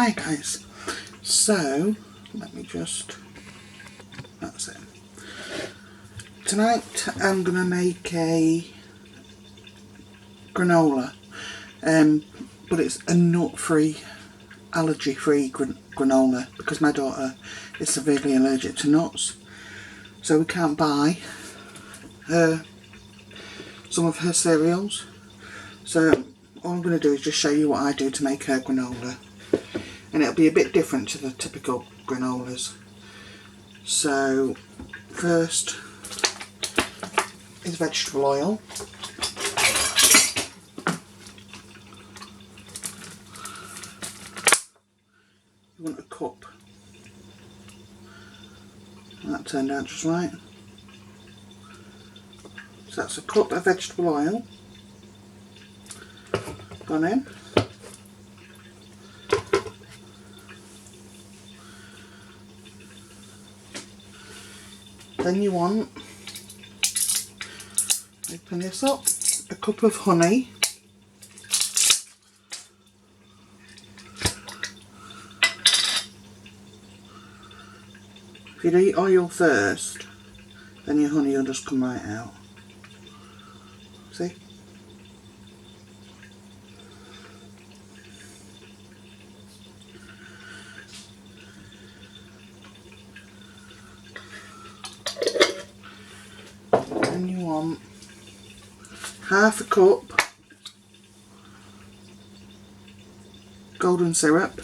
Hi guys, so let me just, that's it. Tonight I'm going to make a granola, but it's a nut-free, allergy-free granola because my daughter is severely allergic to nuts, so we can't buy some of her cereals. So all I'm going to do is just show you what I do to make her granola, and it'll be a bit different to the typical granolas. So first is vegetable oil. You want a cup. That turned out just right. So that's a cup of vegetable oil gone in. Then you want, open this up, a cup of honey. If you do your oil first, then your honey will just come right out. See? Then you want half a cup golden syrup.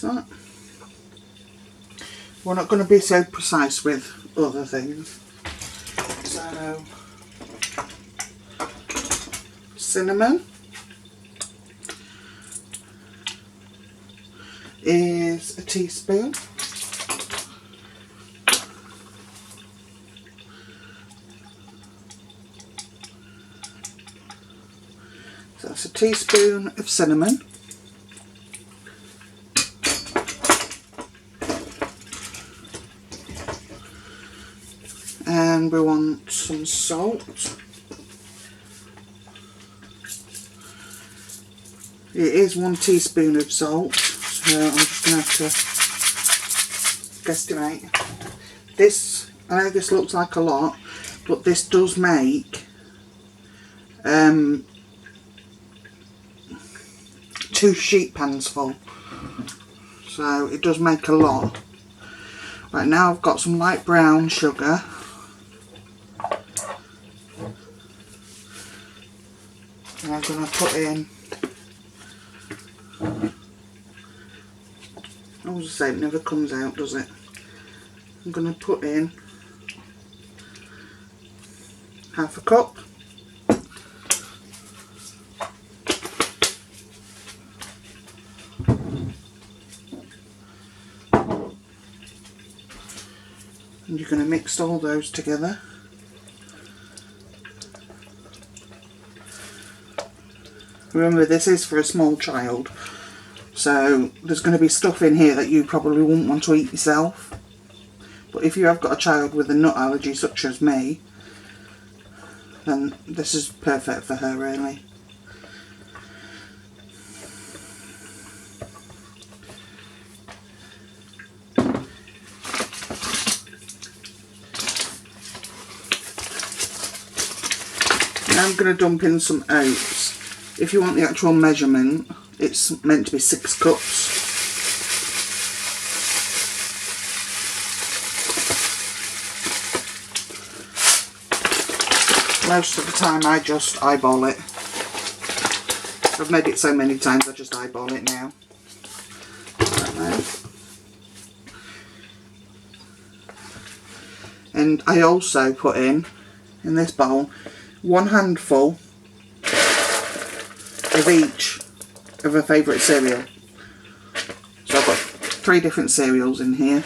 That. We're not going to be so precise with other things. So, cinnamon is a teaspoon. So that's a teaspoon of cinnamon. And we want some salt. It is 1 teaspoon of salt, so I'm just going to have to guesstimate. This, I know this looks like a lot, but this does make 2 sheet pans full, so it does make a lot. Right, now I've got some light brown sugar. And I'm going to put in, I was say it never comes out, does it? I'm going to put in half a cup. And you're going to mix all those together. Remember, this is for a small child, so there's going to be stuff in here that you probably wouldn't want to eat yourself. But if you have got a child with a nut allergy such as me, then this is perfect for her, really. Now I'm going to dump in some oats. If you want the actual measurement, it's meant to be 6 cups. Most of the time I just eyeball it. I've made it so many times I just eyeball it now. And I also put in this bowl, 1 handful of each of her favourite cereal. So I've got 3 different cereals in here.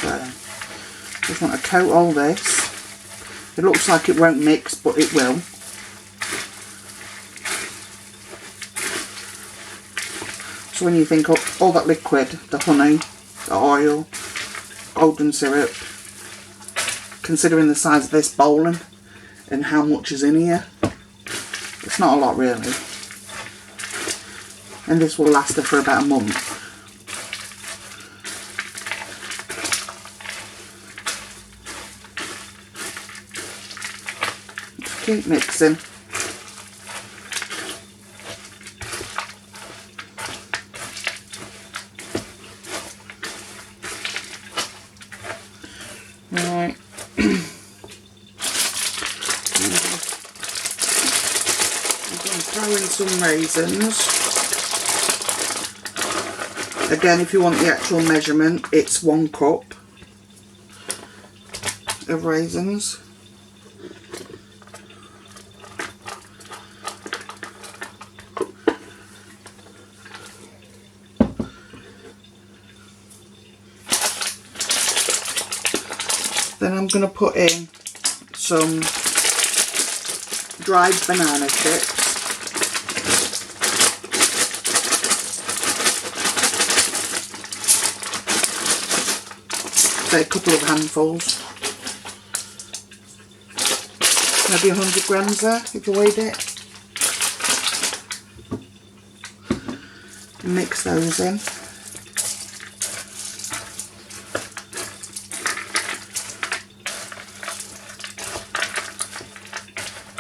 So just want to coat all this It looks like it won't mix, but it will. So when you think of all that liquid, the honey, the oil, golden syrup, considering the size of this bowling and how much is in here, it's not a lot really. And this will last her for about a month. Just keep mixing. Right. I'm going to throw in some raisins. Again, if you want the actual measurement, it's 1 cup of raisins. Then I'm going to put in some dried banana chips. Say a couple of handfuls. Maybe 100 grams there if you weighed it. Mix those in.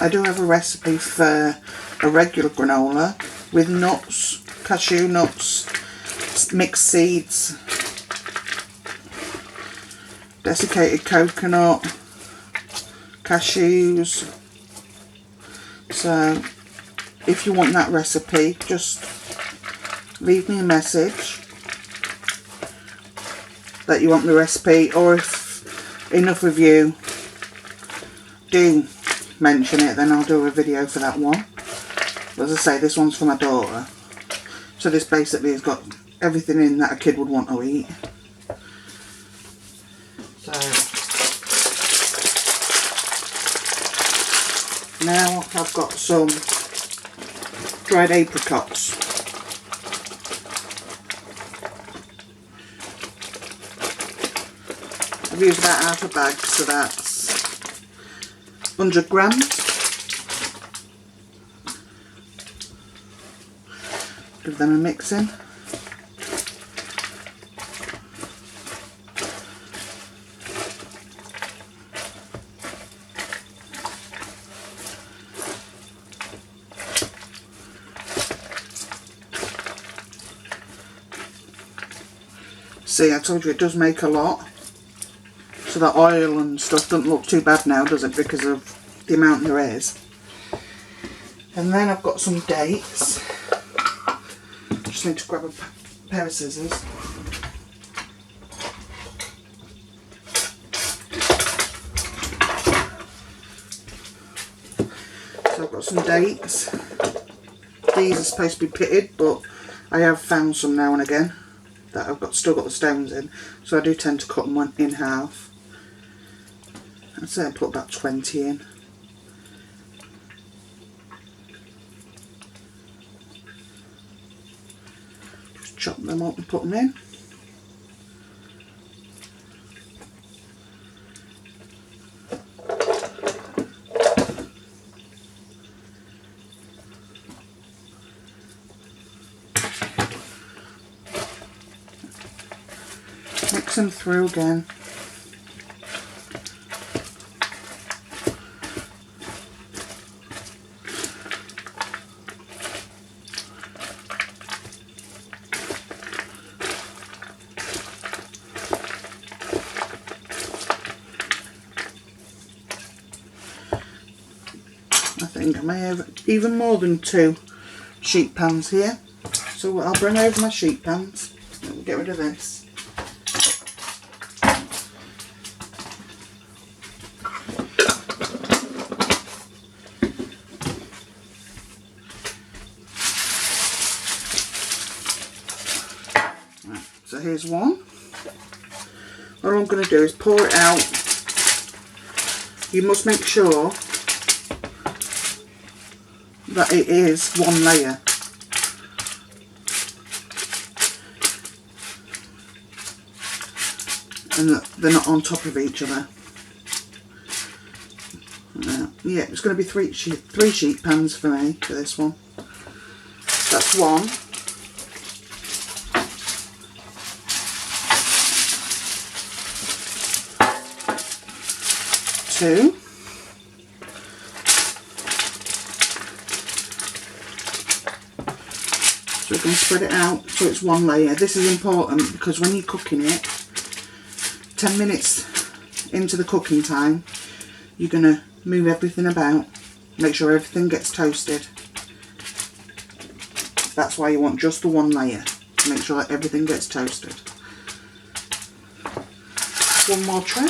I do have a recipe for a regular granola with nuts, cashew nuts, mixed seeds, desiccated coconut, cashews. So if you want that recipe, just leave me a message that you want the recipe, or if enough of you do mention it, then I'll do a video for that one. But as I say, this one's for my daughter, so this basically has got everything in that a kid would want to eat. So now I've got some dried apricots. I've used about half a bag, so that's 100 grams. Give them a mix in. See, I told you it does make a lot. So the oil and stuff doesn't look too bad now, does it, because of the amount there is. And then I've got some dates. Just need to grab a pair of scissors. So I've got some dates. These are supposed to be pitted, but I have found some now and again that I've still got the stones in, so I do tend to cut them in half. I'd say I put about 20 in. Just chop them up and put them in. Mix them through again. I think I may have even more than 2 sheet pans here. So I'll bring over my sheet pans. Let me get rid of this. So here's one. What I'm going to do is pour it out you must make sure that it is one layer. And that they're not on top of each other. Yeah, it's going to be three sheet pans for me for this one. That's one. Two. So we're going to spread it out so it's one layer. This is important because when you're cooking it, 10 minutes into the cooking time, you're going to move everything about, make sure everything gets toasted. That's why you want just the one layer, to make sure that everything gets toasted. One more tray.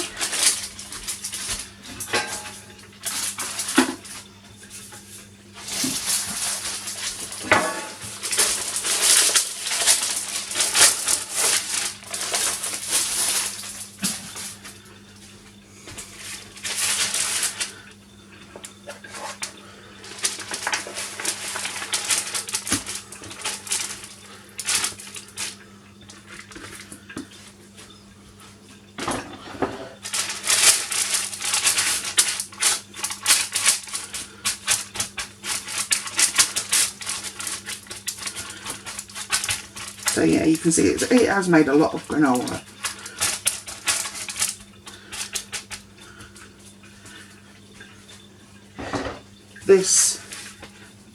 So yeah, you can see it has made a lot of granola.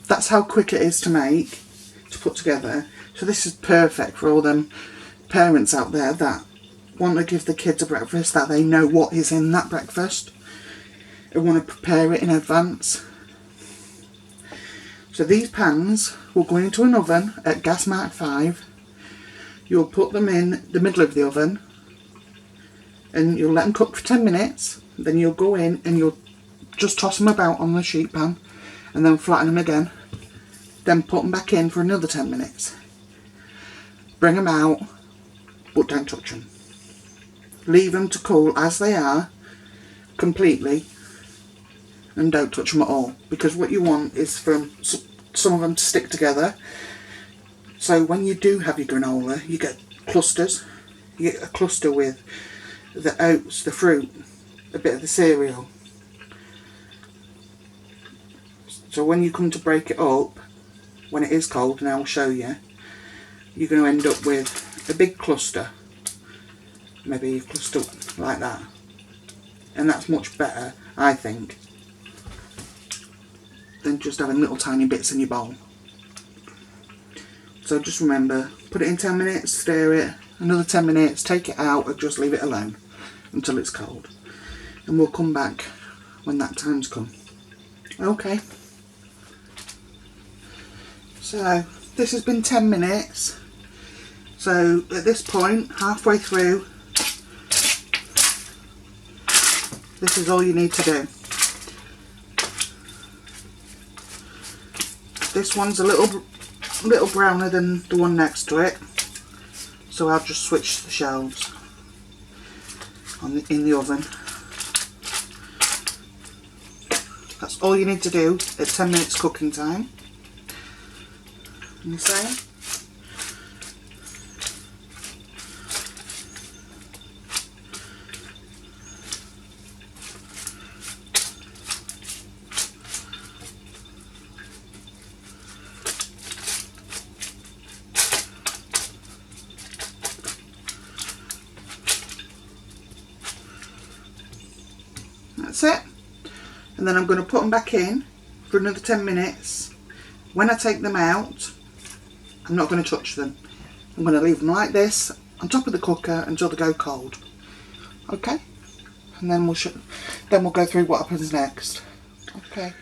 That's how quick it is to make, to put together. So this is perfect for all them parents out there that want to give the kids a breakfast, that they know what is in that breakfast and want to prepare it in advance. So these pans will go into an oven at gas mark 5. You'll put them in the middle of the oven and you'll let them cook for 10 minutes. Then you'll go in and you'll just toss them about on the sheet pan and then flatten them again. Then put them back in for another 10 minutes. Bring them out, but don't touch them. Leave them to cool as they are completely and don't touch them at all, because what you want is for some of them to stick together. So when you do have your granola, you get clusters. You get a cluster with the oats, the fruit, a bit of the cereal. So when you come to break it up, when it is cold, and I'll show you, you're going to end up with a big cluster. Maybe a cluster like that. And that's much better, I think, than just having little tiny bits in your bowl. So just remember, put it in 10 minutes, stir it, another 10 minutes, take it out and just leave it alone until it's cold. And we'll come back when that time's come. Okay. So this has been 10 minutes. So at this point, halfway through, this is all you need to do. This one's a little browner than the one next to it, so I'll just switch the shelves in the oven. That's all you need to do at 10 minutes cooking time. And the same. That's it. And then I'm going to put them back in for another 10 minutes. When I take them out, I'm not going to touch them. I'm going to leave them like this on top of the cooker until they go cold. Okay? And then we'll go through what happens next. Okay.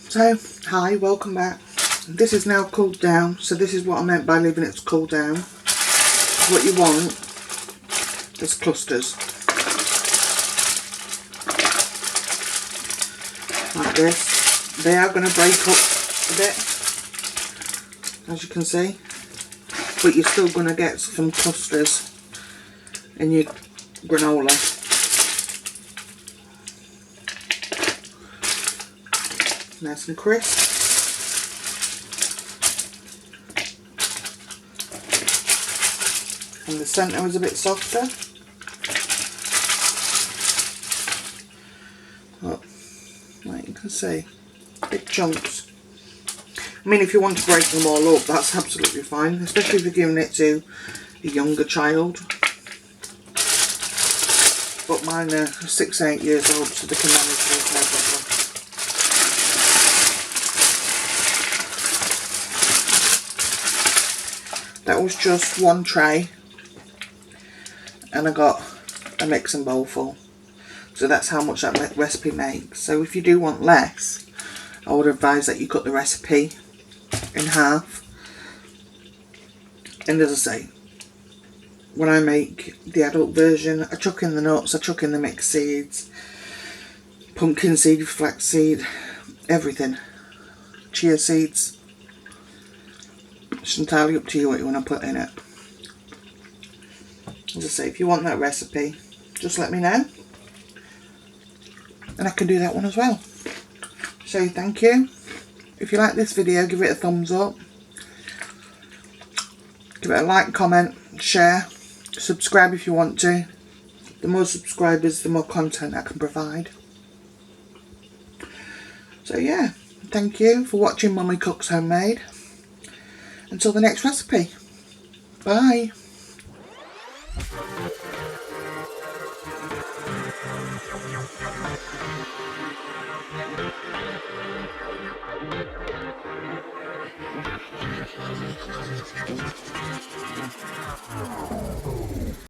So, hi, welcome back. This is now cooled down. So this is what I meant by leaving it to cool down. What you want is clusters. Like this. They are going to break up a bit, as you can see, but you're still going to get some clusters in your granola. nice and crisp. And the centre was a bit softer. But, like you can see, big chunks. I mean, if you want to break them all up, that's absolutely fine, especially if you're giving it to a younger child. But mine are 6, 8 years old, so they can manage those no problem. That was just one tray, and I got a mixing bowl full. So that's how much that recipe makes. So if you do want less, I would advise that you cut the recipe in half. And as I say, when I make the adult version, I chuck in the nuts, I chuck in the mixed seeds, pumpkin seed, flax seed, everything. Chia seeds. It's entirely up to you what you want to put in it. As I say, if you want that recipe, just let me know. And I can do that one as well. So thank you. If you like this video, give it a thumbs up. Give it a like, comment, share. Subscribe if you want to. The more subscribers, the more content I can provide. So yeah, thank you for watching Mummy Cooks Homemade. Until the next recipe. Bye.